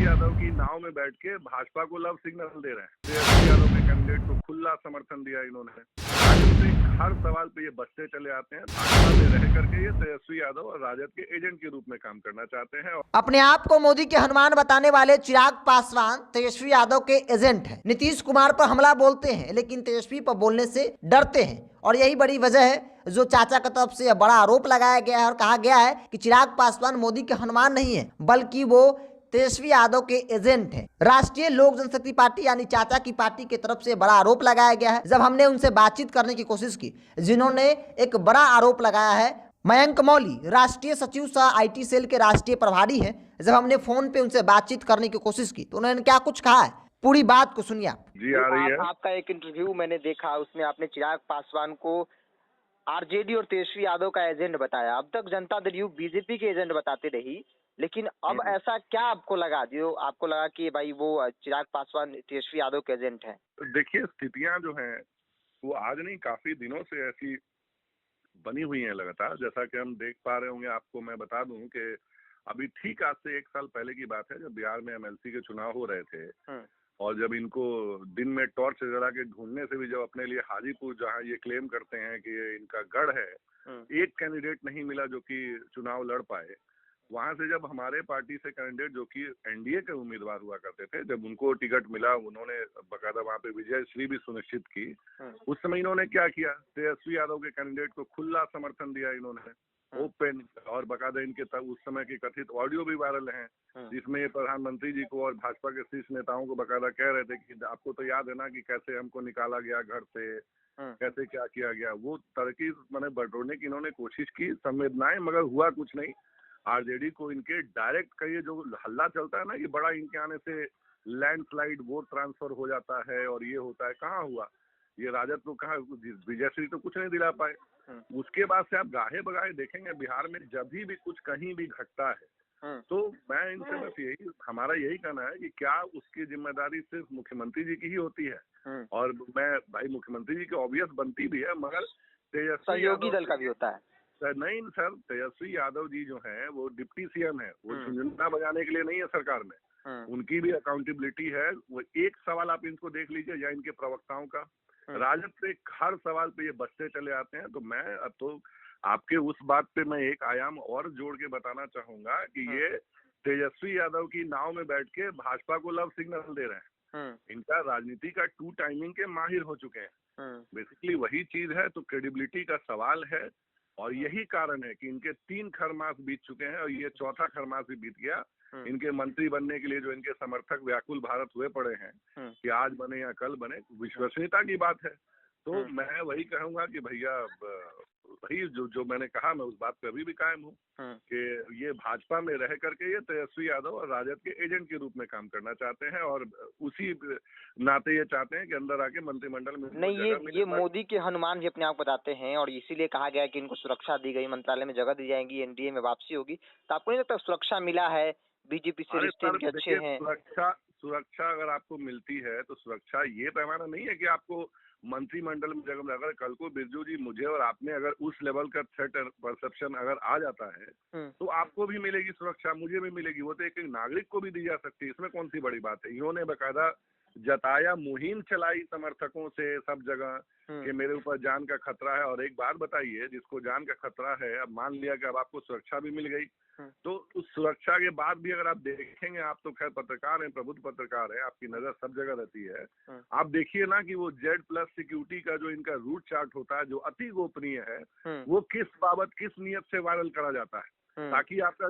यादव की नाव में बैठ के भाजपा को लव सिग्नल दे रहे हैं। तेजस्वी यादव के कैंडिडेट को खुला समर्थन दिया इन्होंने। हर सवाल पे ये बचते चले आते हैं। भाजपा में रह करके ये तेजस्वी यादव और राजद के एजेंट के रूप में काम करना चाहते हैं। अपने आप को मोदी के हनुमान बताने वाले चिराग पासवान तेजस्वी यादव के एजेंट हैं। नीतीश कुमार पर हमला बोलते हैं, लेकिन तेजस्वी पर बोलने से डरते हैं, और यही बड़ी वजह है जो चाचा की तरफ से बड़ा आरोप लगाया गया है और कहा गया है कि चिराग पासवान मोदी के हनुमान नहीं है, बल्कि वो तेजस्वी यादव के एजेंट हैं। राष्ट्रीय लोक जनशक्ति पार्टी यानी चाचा की पार्टी की तरफ से बड़ा आरोप लगाया गया है। जब हमने उनसे बातचीत करने की कोशिश की, जिन्होंने एक बड़ा आरोप लगाया है, मयंक मौली राष्ट्रीय सचिव सह आईटी सेल के राष्ट्रीय प्रभारी हैं, जब हमने फोन पे उनसे बातचीत करने की कोशिश की तो उन्होंने क्या कुछ कहा है, पूरी बात को सुनिए आप। जी आ रही है। आपका एक इंटरव्यू मैंने देखा, उसमें आपने चिराग पासवान को आरजेडी और तेजस्वी यादव का एजेंट बताया। अब तक जनता दल यू बीजेपी के एजेंट बताते रही, लेकिन अब ऐसा क्या आपको लगा जो आपको लगा कि भाई वो चिराग पासवान तेजस्वी यादव के एजेंट हैं? देखिए, स्थितियां जो हैं वो आज नहीं काफी दिनों से ऐसी बनी हुई हैं लगातार। जैसा कि हम देख पा रहे होंगे, आपको मैं बता दूं कि अभी ठीक आज से 1 साल पहले की बात है, जब बिहार में एमएलसी के चुनाव हो रहे थे और जब इनको दिन में टॉर्च जला के ढूंढने से भी जब अपने लिए हाजीपुर, जहां ये क्लेम करते हैं कि ये इनका गढ़ है, एक कैंडिडेट नहीं मिला जो कि चुनाव लड़ पाए, वहां से जब हमारे पार्टी से कैंडिडेट जो कि एनडीए के उम्मीदवार हुआ करते थे, जब उनको टिकट मिला, उन्होंने बकायदा वहां पे विजय श्री भी सुनिश्चित की। उस समय इन्होंने क्या किया, तेजस्वी यादव के कैंडिडेट को खुला समर्थन दिया इन्होंने, ओपन, और बकायदा इनके उस समय के कथित ऑडियो भी वायरल हैं, जिसमें प्रधानमंत्री जी को और भाजपा के शीर्ष नेताओं को बकायदा कह रहे थे कि आपको तो याद है ना कि कैसे हमको निकाला गया घर से, कैसे क्या किया गया। वो तरकीब मैंने बटोरने की इन्होंने कोशिश की, संवेदनाएं, मगर हुआ कुछ नहीं। आरजेडी को इनके डायरेक्ट का ये जो हल्ला चलता है ना, ये बड़ा इनके आने से लैंडस्लाइड वोट ट्रांसफर हो जाता है और ये होता है, कहाँ हुआ। ये राजद को कहा, विजयश्री तो कुछ नहीं दिला पाए। उसके बाद से आप गाहे बगाहे देखेंगे बिहार में जब भी कुछ कहीं भी घटता है, तो मैं इनसे बस यही, हमारा यही कहना है कि क्या उसकी जिम्मेदारी सिर्फ मुख्यमंत्री जी की ही होती है, और मैं भाई मुख्यमंत्री जी की ऑब्वियस बनती भी है, मगर सहयोगी दल का भी होता है। नहीं सर, तेजस्वी यादव जी जो हैं वो डिप्टी सीएम है, वो झुंझुना बजाने के लिए नहीं है सरकार में, उनकी भी अकाउंटेबिलिटी है। वो एक सवाल आप इनको देख लीजिए या इनके प्रवक्ताओं का, राजद से हर सवाल पे ये बचते चले आते हैं। तो मैं अब तो आपके उस बात पे मैं एक आयाम और जोड़ के बताना चाहूंगा कि ये तेजस्वी यादव की नाव में बैठ के भाजपा को लव सिग्नल दे रहे हैं। इनका राजनीति का टू टाइमिंग के माहिर हो चुके हैं, बेसिकली वही चीज है। तो क्रेडिबिलिटी का सवाल है, और यही कारण है कि इनके 3 खरमास बीत चुके हैं और ये 4था खरमास भी बीत गया। इनके मंत्री बनने के लिए जो इनके समर्थक व्याकुल भारत हुए पड़े हैं कि आज बने या कल बने, विश्वसनीयता की बात है। तो मैं वही कहूंगा कि भैया वही जो मैंने कहा, मैं उस बात पे अभी भी कायम हूँ कि ये भाजपा में रह करके ये तेजस्वी यादव और राजद के एजेंट के रूप में काम करना चाहते हैं, और उसी नाते ये चाहते हैं कि अंदर आके मंत्रिमंडल में नहीं। ये मोदी के हनुमान भी अपने आप बताते हैं, और इसीलिए कहा गया कि इनको सुरक्षा दी गई, मंत्रालय में जगह दी जाएगी, एनडीए में वापसी होगी। तो आपको नहीं लगता सुरक्षा मिला है, बीजेपी से रिश्ते इनके अच्छे हैं? सुरक्षा अगर आपको मिलती है तो सुरक्षा ये पैमाना नहीं है कि आपको मंत्रिमंडल में जगह, अगर कल को बिरजू जी, मुझे और आपने अगर उस लेवल का थ्रेट परसेप्शन अगर आ जाता है तो आपको भी मिलेगी सुरक्षा, मुझे भी मिलेगी। वो तो एक नागरिक को भी दी जा सकती है, इसमें कौन सी बड़ी बात है। इन्होंने बकायदा जताया, मुहिम चलाई समर्थकों से सब जगह कि मेरे ऊपर जान का खतरा है। और एक बात बताइए, जिसको जान का खतरा है, अब मान लिया कि अब आपको सुरक्षा भी मिल गई, तो उस सुरक्षा के बाद भी अगर आप देखेंगे, आप तो खैर पत्रकार हैं, प्रबुद्ध पत्रकार हैं, आपकी नजर सब जगह रहती है, आप देखिए ना कि वो Z+ सिक्योरिटी का जो इनका रूट चार्ट होता है, जो अति गोपनीय है, वो किस बाबत, किस नियत से वायरल करा जाता है, ताकि आपका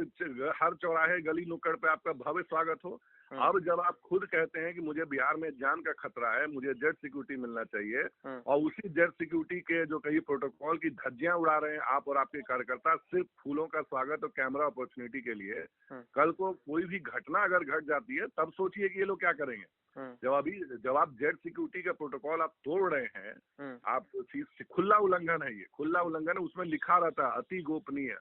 हर चौराहे गली नुक्कड़ पे आपका भव्य स्वागत हो। अब जब आप खुद कहते हैं कि मुझे बिहार में जान का खतरा है, मुझे Z सिक्योरिटी मिलना चाहिए, और उसी Z सिक्योरिटी के जो कई प्रोटोकॉल की धज्जियां उड़ा रहे हैं आप और आपके कार्यकर्ता, सिर्फ फूलों का स्वागत और कैमरा अपॉर्चुनिटी के लिए, कल को कोई भी घटना अगर घट जाती है तब सोचिए कि ये लोग क्या करेंगे। जब आप Z सिक्योरिटी का प्रोटोकॉल आप तोड़ रहे हैं, आप खुला उल्लंघन है, ये खुला उल्लंघन है। उसमें लिखा रहता है अति गोपनीय,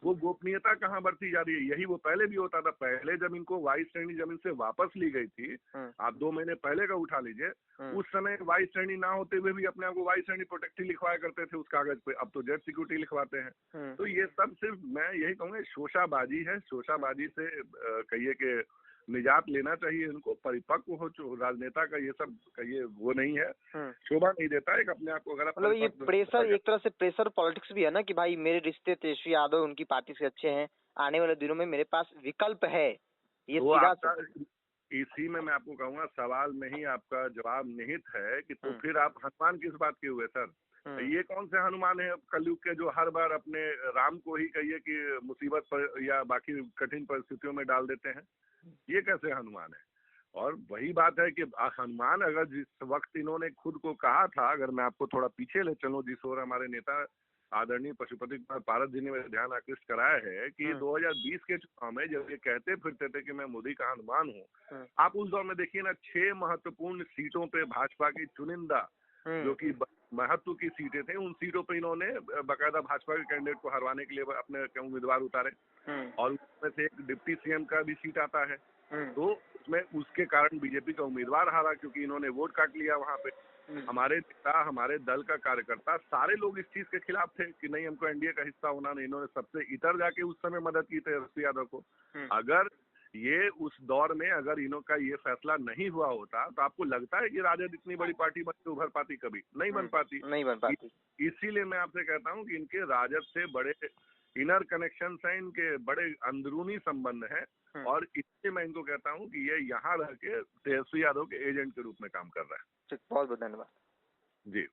वो गोपनीयता कहाँ बढ़ती जा रही है। यही वो पहले भी होता था। पहले जब इनको वाइस श्रेणी जमीन से वापस ली गई थी, आप 2 महीने पहले का उठा लीजिए, उस समय वाइस श्रेणी ना होते हुए भी अपने आप को वाइस श्रेणी प्रोटेक्टिव लिखवाया करते थे उस कागज पे। अब तो Z सिक्योरिटी लिखवाते हैं। तो ये सब सिर्फ मैं यही कहूँगा शोशाबाजी है। शोशाबाजी से कहिए कि निजात लेना चाहिए इनको, परिपक्व हो राजनेता का ये सब का ये वो नहीं है, शोभा नहीं देता है अपने आप को। अगर मतलब ये प्रेशर, एक तरह से प्रेशर पॉलिटिक्स भी है ना कि भाई मेरे रिश्ते तेजस्वी यादव उनकी पार्टी से अच्छे हैं, आने वाले दिनों में मेरे पास विकल्प है, ये सीधा। इसी में मैं आपको कहूंगा सवाल में ही आपका जवाब निहित है कि तो फिर आप हनुमान किस बात के हुए सर? ये कौन से हनुमान है कलयुग के जो हर बार अपने राम को ही कहिए कि मुसीबत पर या बाकी कठिन परिस्थितियों में डाल देते हैं? ये कैसे हनुमान है? और वही बात है कि हनुमान अगर जिस वक्त इन्होंने खुद को कहा था, अगर मैं आपको थोड़ा पीछे ले चलूं, जिस ओर हमारे नेता आदरणीय पशुपति कुमार पारस जी ने मेरे ध्यान आकृष्ट कराया है कि 2020 के चुनाव में जब ये कहते फिरते थे कि मैं मोदी का हनुमान हूँ, आप उस दौर में देखिए ना 6 महत्वपूर्ण सीटों पे भाजपा की चुनिंदा जो कि महत्व की सीटें थी, उन सीटों पे इन्होंने बाकायदा भाजपा के कैंडिडेट को हरवाने के लिए अपने उम्मीदवार उतारे, और उसमें से एक डिप्टी सीएम का भी सीट आता है, तो उसमें उसके कारण बीजेपी का उम्मीदवार हारा क्योंकि इन्होंने वोट काट लिया वहां पे। हमारे नेता, हमारे दल का कार्यकर्ता सारे लोग इस चीज के खिलाफ थे कि नहीं हमको एनडीए का हिस्सा होना नहीं। इन्होंने सबसे इतर जाके उस समय मदद की तेजस्वी यादव को। अगर ये उस दौर में अगर इन्हों का ये फैसला नहीं हुआ होता तो आपको लगता है कि राजद इतनी बड़ी पार्टी बन के उभर पाती? कभी नहीं बन पाती, नहीं बन पाती। इसीलिए मैं आपसे कहता हूँ कि इनके राजद से बड़े इनर कनेक्शन है, इनके बड़े अंदरूनी संबंध हैं, और इसलिए मैं इनको कहता हूँ कि ये यहाँ रह के तेजस्वी यादव के एजेंट के रूप में काम कर रहा है। बहुत बहुत धन्यवाद जी।